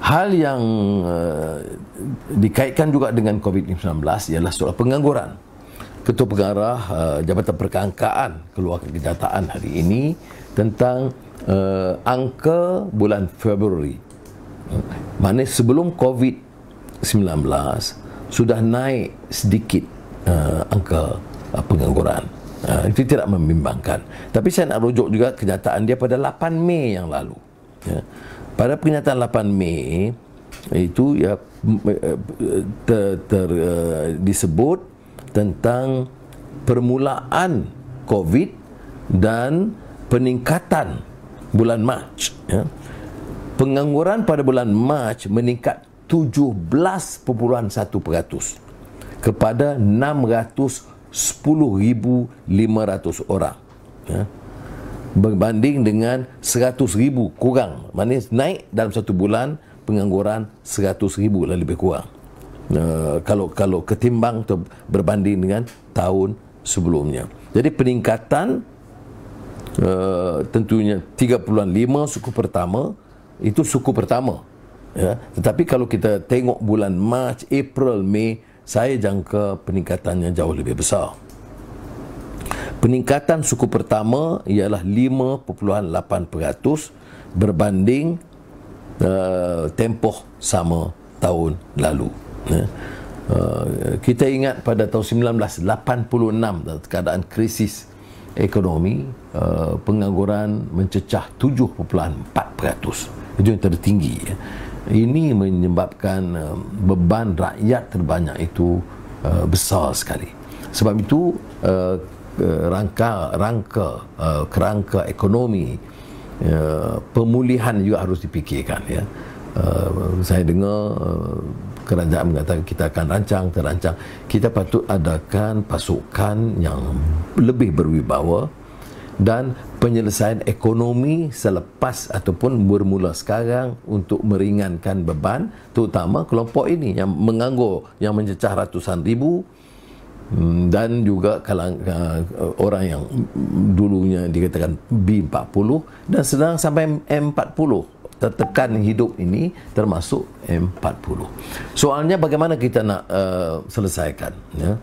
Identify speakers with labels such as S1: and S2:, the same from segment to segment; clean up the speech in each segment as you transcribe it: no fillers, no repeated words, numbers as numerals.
S1: Hal yang dikaitkan juga dengan COVID-19 ialah soal pengangguran. Ketua Pengarah Jabatan Perangkaan keluarkan kenyataan hari ini tentang angka bulan Februari. Maknanya sebelum COVID-19 sudah naik sedikit angka pengangguran. Itu tidak membimbangkan. Tapi saya nak rujuk juga kenyataan dia pada 8 Mei yang lalu. Ya. Pada kenyataan 8 Mei itu ya disebut tentang permulaan COVID dan peningkatan bulan Mac. Ya. Pengangguran pada bulan Mac meningkat 17.1% kepada 610,500 orang. Ya. Berbanding dengan 100,000 kurang. Maknanya naik dalam satu bulan pengangguran 100,000 lebih kurang. Kalau ketimbang atau berbanding dengan tahun sebelumnya. Jadi peningkatan tentunya 3.5 suku pertama itu suku pertama. Ya. Tetapi kalau kita tengok bulan Mac, April, Mei, saya jangka peningkatannya jauh lebih besar. Peningkatan suku pertama ialah 5.8% berbanding tempoh sama tahun lalu. Kita ingat pada tahun 1986 dalam keadaan krisis ekonomi, pengangguran mencecah 7.4%. Itu yang tertinggi. Ini menyebabkan beban rakyat terbanyak itu besar sekali. Sebab itu kerangka ekonomi, pemulihan juga harus dipikirkan. Ya. Saya dengar kerajaan mengatakan kita akan terancang. Kita patut adakan pasukan yang lebih berwibawa dan penyelesaian ekonomi selepas ataupun bermula sekarang untuk meringankan beban, terutama kelompok ini yang menganggur, yang mencecah ratusan ribu, dan juga orang yang dulunya dikatakan B40 dan sedang sampai M40 tertekan hidup ini, termasuk M40. Soalnya bagaimana kita nak selesaikan, ya?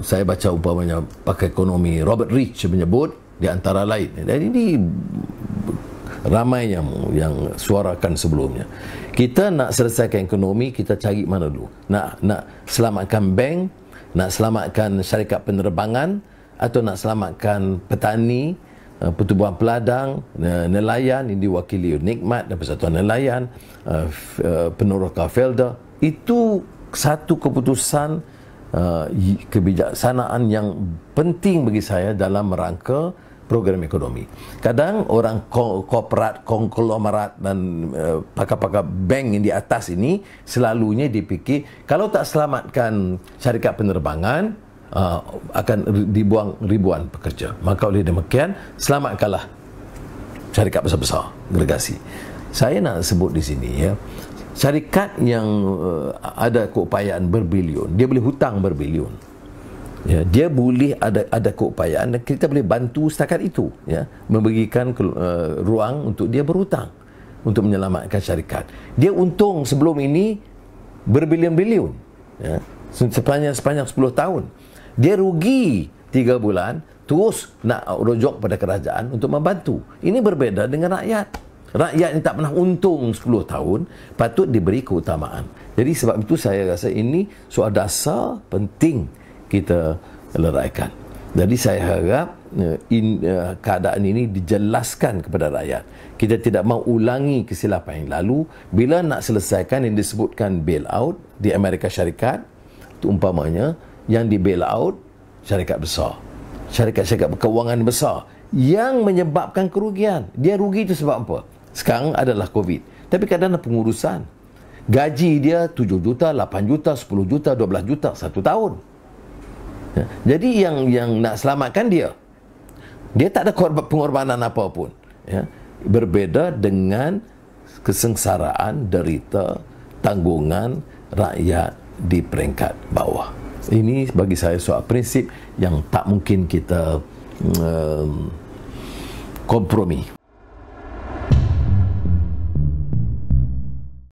S1: Saya baca umpamanya pakar ekonomi Robert Rich menyebut di antara lain, dan ini ramai yang suarakan sebelumnya, kita nak selesaikan ekonomi, kita cari mana dulu? Nak selamatkan bank, nak selamatkan syarikat penerbangan, atau nak selamatkan petani, pertubuhan peladang, nelayan yang diwakili Nikmat dan Persatuan Nelayan, Peneroka Felda. Itu satu keputusan kebijaksanaan yang penting bagi saya dalam rangka program ekonomi. Kadang orang korporat, konglomerat dan pakar-pakar bank yang di atas ini selalunya dipikir kalau tak selamatkan syarikat penerbangan akan dibuang ribuan pekerja. Maka oleh demikian selamatkanlah syarikat besar-besar, gergasi. Saya nak sebut di sini, ya, syarikat yang ada keupayaan berbilion, dia boleh hutang berbilion. Ya, dia boleh ada keupayaan dan kita boleh bantu setakat itu, ya, memberikan ruang untuk dia berhutang untuk menyelamatkan syarikat. Dia untung sebelum ini berbilion-bilion, ya, sepanjang 10 tahun. Dia rugi 3 bulan, terus nak rujuk pada kerajaan untuk membantu. Ini berbeda dengan rakyat. Rakyat yang tak pernah untung 10 tahun patut diberi keutamaan. Jadi sebab itu saya rasa ini soal dasar penting kita leraikan. Jadi saya harap keadaan ini dijelaskan kepada rakyat. Kita tidak mahu ulangi kesilapan yang lalu. Bila nak selesaikan yang disebutkan bailout di Amerika Syarikat, itu umpamanya yang di bailout syarikat besar, syarikat-syarikat kewangan besar yang menyebabkan kerugian. Dia rugi itu sebab apa? Sekarang adalah COVID. Tapi kadang-kadang pengurusan. Gaji dia 7 juta, 8 juta, 10 juta, 12 juta satu tahun. Ya. Jadi yang nak selamatkan dia tak ada pengorbanan apapun. Ya. Berbeda dengan kesengsaraan, derita, tanggungan rakyat di peringkat bawah. Ini bagi saya soal prinsip yang tak mungkin kita kompromi.